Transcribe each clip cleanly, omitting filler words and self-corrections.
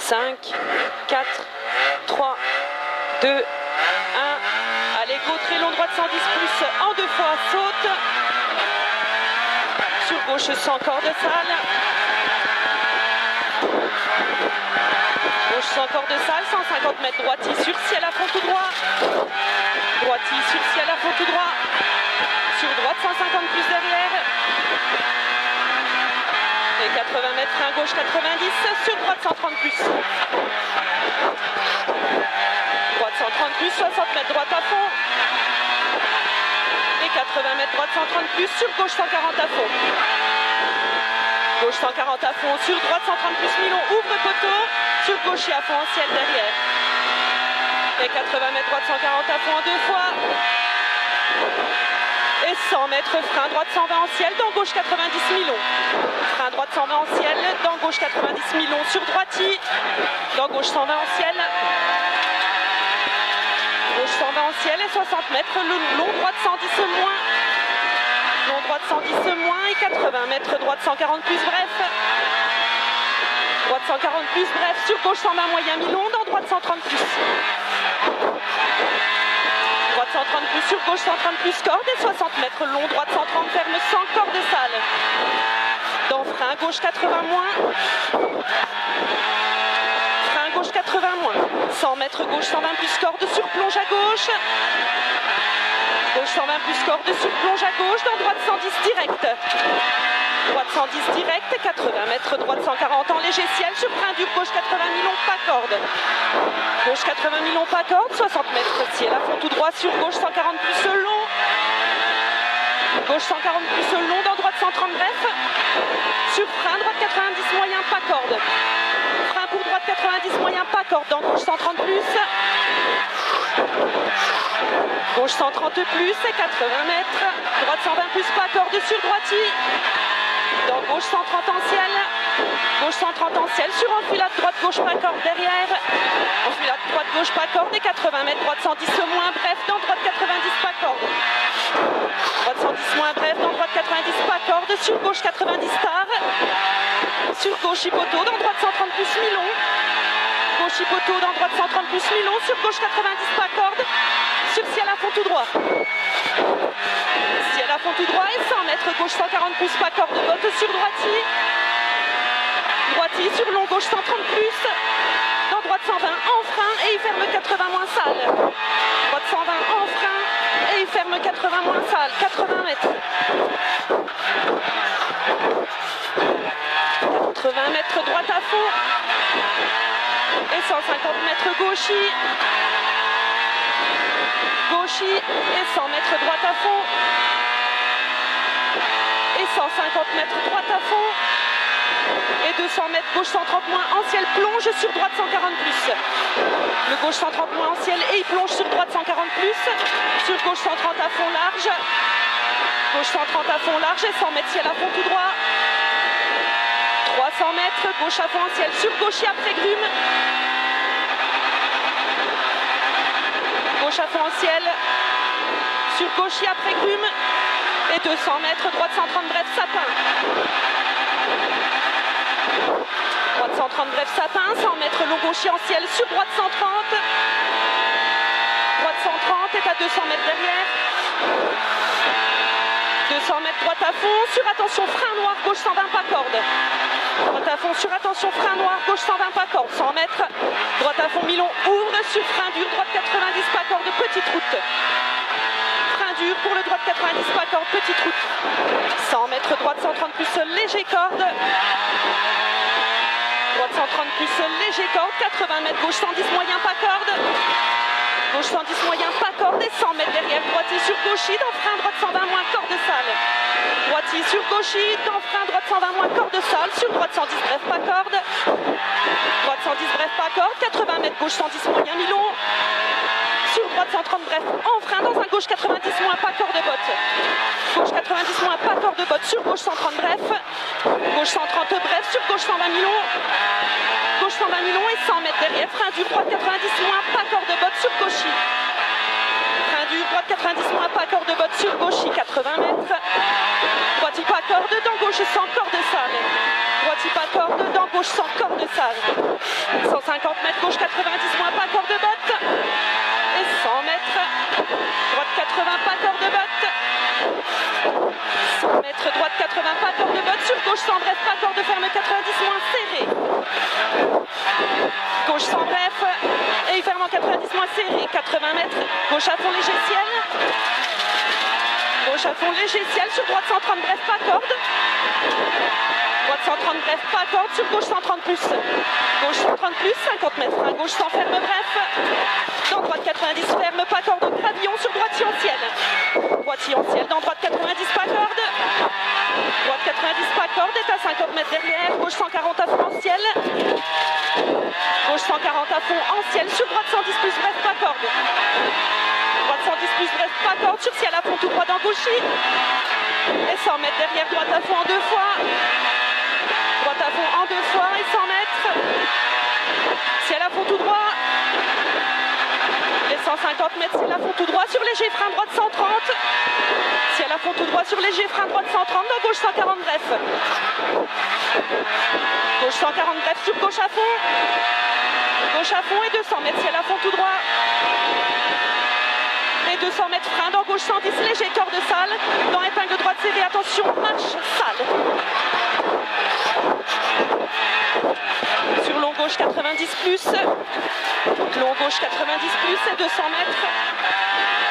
5, 4, 3, 2, 1. Allez, go, très long, droite 110 plus, en 2 fois, saute. Sur gauche, sans corps de salle. Gauche sans corps de salle, 150 mètres, droiti sur ciel à fond tout droit. Droiti sur ciel à fond tout droit. Sur droite, 150 plus derrière. Et 80 mètres, frein gauche 90, sur droite 130 plus. Droite 130 plus, 60 mètres, droite à fond. Et 80 mètres, droite 130 plus, sur gauche 140 à fond. Gauche 140 à fond, sur droite 130 plus Milon, ouvre poteau, sur gauche et à fond en ciel derrière. Et 80 mètres, droite 140 à fond en 2 fois. Et 100 mètres, frein droite 120 en ciel, dans gauche 90 Milon. Frein droite 120 en ciel, dans gauche 90 Milon, sur droiti, dans gauche 120 en ciel. Gauche 120 en ciel et 60 mètres, le long droite 110 moins. Long droite 110 moins et 80 mètres, droite 140 plus bref. Droite 140 plus bref, sur gauche 120 moyen Milon, dans droite 130 plus. Droite 130 plus, sur gauche 130 plus corde et 60 mètres, long droite 130 ferme sans corde de salle. Dans frein gauche 80 moins. Frein gauche 80 moins. 100 mètres gauche 120 plus corde sur plonge à gauche. Gauche 120 plus corde sur plonge à gauche, dans droite 110 direct. Droite 110 direct, 80 mètres, droite 140 en léger ciel, sur frein dur, gauche 80 Milon, pas corde. Gauche 80 Milon, pas corde, 60 mètres, ciel à fond tout droit, sur gauche 140 plus long. Gauche 140 plus long, dans droite 130 bref. Sur frein, droite 90 moyen, pas corde. Frein pour droite 90 moyen, pas corde, dans gauche 130 plus. Gauche 130 plus et 80 mètres. Droite 120 plus, pas corde sur droiti. Dans gauche 130 en ciel. Gauche 130 en ciel, sur enfilade droite gauche pas corde derrière. Enfilade droite gauche pas corde et 80 mètres. Droite 110 moins bref, dans droite 90 pas corde. Droite 110 moins bref, dans droite 90 pas corde. Sur gauche 90 tard. Sur gauche hypoteau, dans droite 130 plus Milon. Gauche hypoteau, dans droite 130 plus Milon. Sur gauche 90 pas corde. Sur ciel à fond tout droit. Ciel à fond tout droit et 100 mètres, gauche 140 plus, pas corde, botte sur droiti. Droiti sur long, gauche 130 plus. Dans droite 120 en frein et il ferme 80 moins salle. Droite 120 en frein et il ferme 80 moins salle. 80 mètres. 80 mètres, droite à fond. Et 150 mètres gauchis. Gauchis et 100 mètres droite à fond. Et 150 mètres droite à fond. Et 200 mètres gauche 130 moins en ciel, plonge sur droite 140 plus. Le gauche 130 moins en ciel et il plonge sur droite 140 plus. Sur gauche 130 à fond large. Gauche 130 à fond large et 100 mètres ciel à fond tout droit. 300 mètres, gauche à fond en ciel, sur gauche après grume. Gauche à fond en ciel, sur gauche après grume. Et 200 mètres, droite 130 bref, sapin. Droite 130 bref, sapin, 100 mètres, long gauche en ciel, sur droite 130. Droite 130 est à 200 mètres derrière. 200 mètres, droite à fond, sur attention, frein noir, gauche 120 pas corde. Droite à fond, sur attention, frein noir, gauche 120 pas corde, 100 mètres. Droite à fond, Milon ouvre, sur frein dur, droite 90 pas corde, petite route. Frein dur pour le droite 90 pas corde, petite route. 100 mètres, droite 130 plus, léger corde. Droite 130 plus, léger corde, 80 mètres, gauche 110 moyen pas corde. Gauche 110 moyen, pas corde et 100 mètres derrière, droitier sur gauchis, dans frein droite 120 moins, corde salle. Droitier sur gauchis, dans frein droite 120 moins, corde salle, sur droite 110 bref, pas corde. Droite 110 bref, pas corde, 80 mètres, gauche 110 moyen, Milon. Sur droite 130 bref, en frein, dans un gauche 90 moins, pas corde botte. Gauche 90 moins, pas corde botte, sur gauche 130 bref. Gauche 130 bref, sur gauche 120 Milon. Gauche 120 Milon et 100 mètres derrière, frein dur, droite 90 moins, pas corde botte, sur gauchis. Frein dur, droite 90 moins, pas corde botte, sur gauchis, 80 mètres. Droite pas corde, dans gauche sans corde salle. Droite pas corde, dans gauche 100, corde sale. 150 mètres, gauche 90 moins, pas corde botte. Et 100 mètres, droite 80, pas corde botte. 100 mètres, droite 80, pas corde botte. Sur gauche 100, bref, pas corde ferme, 90 moins, serré. Gauche 100, bref. Et il ferme en 90 moins, serré. 80 mètres, gauche à fond, léger ciel. Gauche à fond, léger ciel. Sur droite 130, bref, pas corde. Droite 130, bref, pas corde. Sur gauche 130 plus. Gauche 130 plus, 50 mètres. Hein. Gauche 100, ferme, bref. Dans droite 90, ferme, pas corde. Gravillon sur droite en ciel. Droite en ciel. Dans droite 90, pas corde. Droite 90, pas corde. Est à 50 mètres derrière. Gauche 140 à fond en ciel. Gauche 140 à fond en ciel. Sur droite 110 plus, bref, pas corde. Droite 110 plus, bref, pas corde. Sur ciel à fond tout droit dans gauchy. Et 100 mètres derrière. Droite à fond en 2 fois. Droite à fond en 2 fois et 100 mètres. Ciel à fond tout droit. Et 150 mètres, ciel à fond tout droit sur léger frein droite 130. Ciel à fond tout droit sur léger frein droite 130. Dans gauche 140 bref. Gauche 140 bref sur gauche à fond. Gauche à fond et 200 mètres, ciel à fond tout droit. Et 200 mètres frein dans gauche 110 léger corde sale. Dans épingle droite serrée, attention, marche sale. Sur long gauche 90 plus. Long gauche 90 plus et 200 mètres.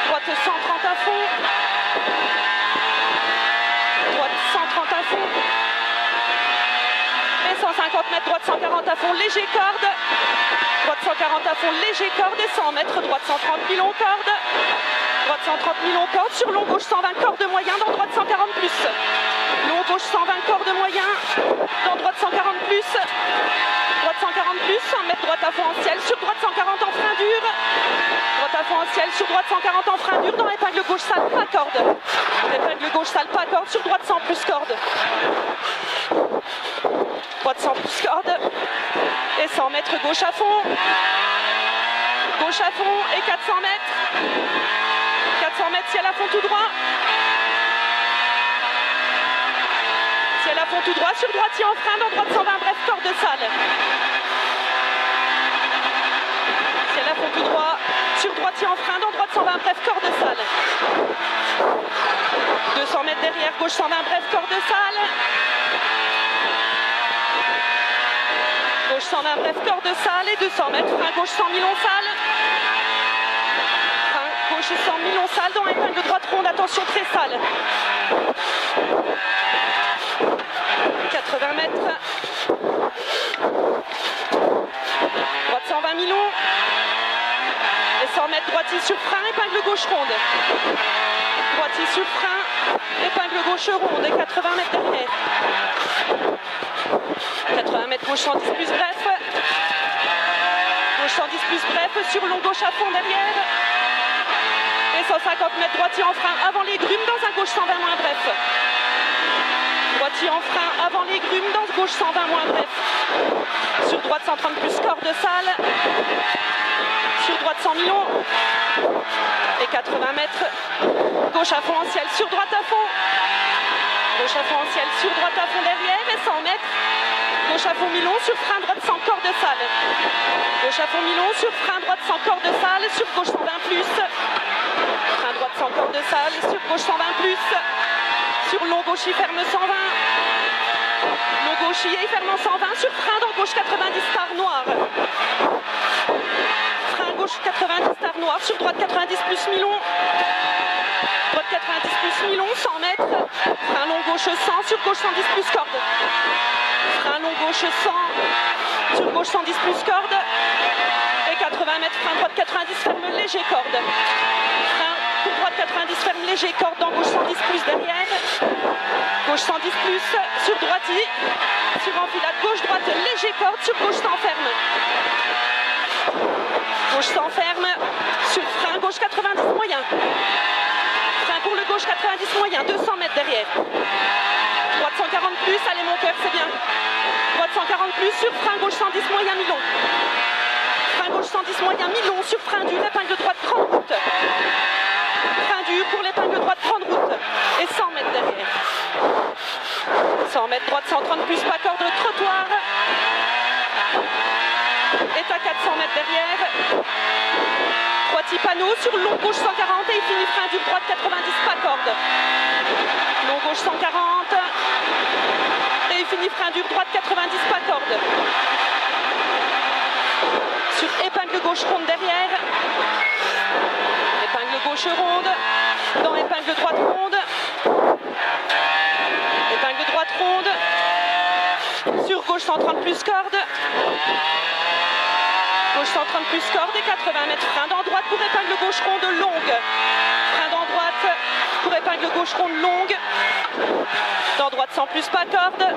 Droite 130 à fond. Droite 130 à fond. Et 150 mètres, droite 140 à fond, léger corde. Droite 140 à fond, léger corde et 100 mètres, droite 130 mi long corde. Droite 130 mi long corde, sur long gauche 120 corde moyen, dans droite 140 plus. Long gauche 120 corde moyen, dans droite 140 plus. Droite 140 plus, 100 mètres, droite à fond en ciel, sur droite 140 en frein dur. Droite à fond en ciel, sur droite 140 en frein dur, dans épingle gauche sale, pas corde. Épingle gauche sale, pas corde, sur droite 100 plus corde. Droite 100 plus corde. Et 100 mètres, gauche à fond. Gauche à fond et 400 mètres. 400 mètres, ciel à fond tout droit. Ciel à fond tout droit, sur droitier en frein, dans droite 120, bref, corde sale. Ciel à fond tout droit, sur droitier en frein, dans droite 120, bref, corde sale. 200 mètres derrière, gauche 120, bref, corde sale. Gauche 120, bref, corde sale et 200 mètres, frein gauche 100 millions sale. Frein gauche 100 millions sale, dans épingle droite ronde, attention très sale. 80 mètres. Droite 120 millions. Et 100 mètres, droitier sur frein, épingle gauche ronde. Droitier sur frein, épingle gauche ronde et 80 mètres derrière. 80 mètres, gauche 110 plus bref. Gauche 110 plus bref, sur long gauche à fond derrière. Et 150 mètres, droitier en frein avant les grumes, dans un gauche 120 moins bref. Droitier en frein avant les grumes, dans gauche 120 moins bref. Sur droite 130 plus corde sale. Sur droite 100 millions. Et 80 mètres. Gauche à fond en ciel, sur droite à fond. Gauche à fond en ciel, sur droite à fond derrière et 100 mètres. Gauche à fond milon, sur frein droite sans corde sale. Gauche à fond milon, sur frein droite sans corde sale, sur gauche 120 plus. Frein droite sans corde sale, sur gauche 120 plus. Sur long gauche, il ferme 120. Long gauche, il ferme en 120. Sur frein dans gauche 90 star noir. Frein gauche 90 star noir. Sur droite 90 plus milon. Droite 90 plus milon, 100 mètres. Frein long gauche 100. Sur gauche 110 plus corde. Frein long gauche 100. Sur gauche 110 plus corde. Et 80 mètres. Frein droite 90 ferme léger corde. Frein pour droite 90 ferme léger corde dans gauche 110 plus derrière. Gauche 110 plus sur droitier. Sur enfilade gauche droite léger corde. Sur gauche s'enferme. Gauche s'enferme. Sur frein gauche 90 moyen. Frein pour le gauche 90 moyen. 200 mètres derrière. Droite 140 plus. Allez mon cœur, c'est bien. Droite 140 plus sur frein gauche 110 moyen mi-long. Frein gauche 110 moyen mi-long sur frein dur. Épingle droite grande route. Frein dur pour l'épingle droite grande route. Et 100 mètres derrière. 100 100 mètres droite 130 plus pas corde trottoir. Est à 400 mètres derrière. Droitier panneau sur long gauche 140 et il finit frein dur droite 90 pas corde. Long gauche 140 et il finit frein dur droite 90 pas corde. Sur épingle gauche ronde derrière. Épingle gauche ronde. Dans épingle droite ronde. Épingle droite ronde. Sur gauche 130 plus corde. Gauche 130 plus corde et 80 mètres. Frein dans droite pour épingle gauche ronde longue. Frein dans droite pour épingle gauche ronde longue. Dans droite 100 plus pas corde.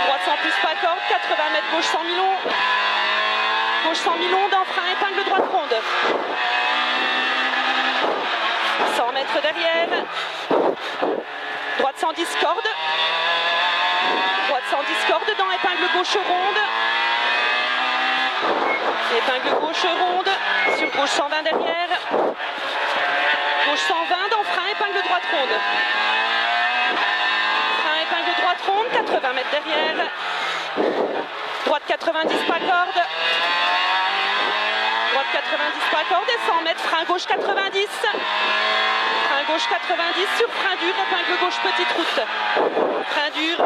Droite 100 plus pas corde. 80 mètres gauche 100 milons. Gauche 100 milons dans frein épingle droite ronde. 100 mètres derrière. Droite 110 corde. Droite 110 corde dans épingle gauche ronde. Épingle gauche ronde. Sur gauche 120 derrière. Gauche 120 dans frein épingle droite ronde. Frein épingle droite ronde. 80 mètres derrière. Droite 90 pas corde. Droite 90 pas corde et 100 mètres. Frein gauche 90. Frein gauche 90 sur frein dur, épingle gauche petite route. Frein dur,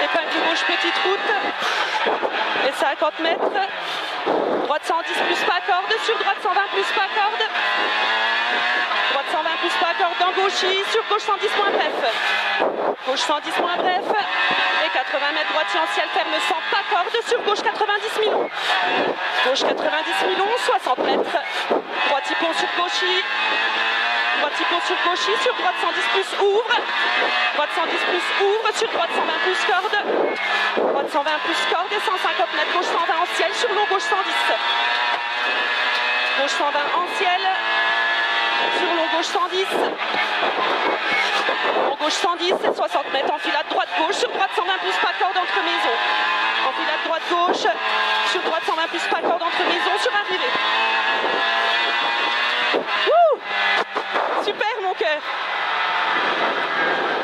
épingle gauche petite route. Et 50 mètres. Droite 110 plus pas corde, sur droite 120 plus pas corde. Droite 120 plus pas corde dans gauchis, sur gauche 110 moins bref. Gauche 110 moins bref. Et 80 mètres droitier en ciel ferme sans pas corde, sur gauche 90 milons. Gauche 90 milons, 60 mètres. Droitier pont sur gauchis. Droitier pont sur gauchis, sur droite 110 plus ouvre. Droite 110 plus ouvre, sur droite 120 plus corde. Droite 120 plus corde et 150 mètres. Gauche 120 en ciel, sur long gauche 110. Gauche 120 en ciel. Sur long gauche 110. Long gauche 110 et 60 mètres. Enfilade droite gauche, sur droite 120 plus pas corde entre maisons. Enfilade droite gauche, sur droite 120 plus pas corde entre maisons, sur arrivée. Wouh! Super mon cœur.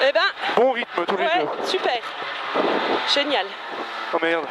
Eh ben. Bon rythme tous les deux. Ouais, super. Génial. Oh merde.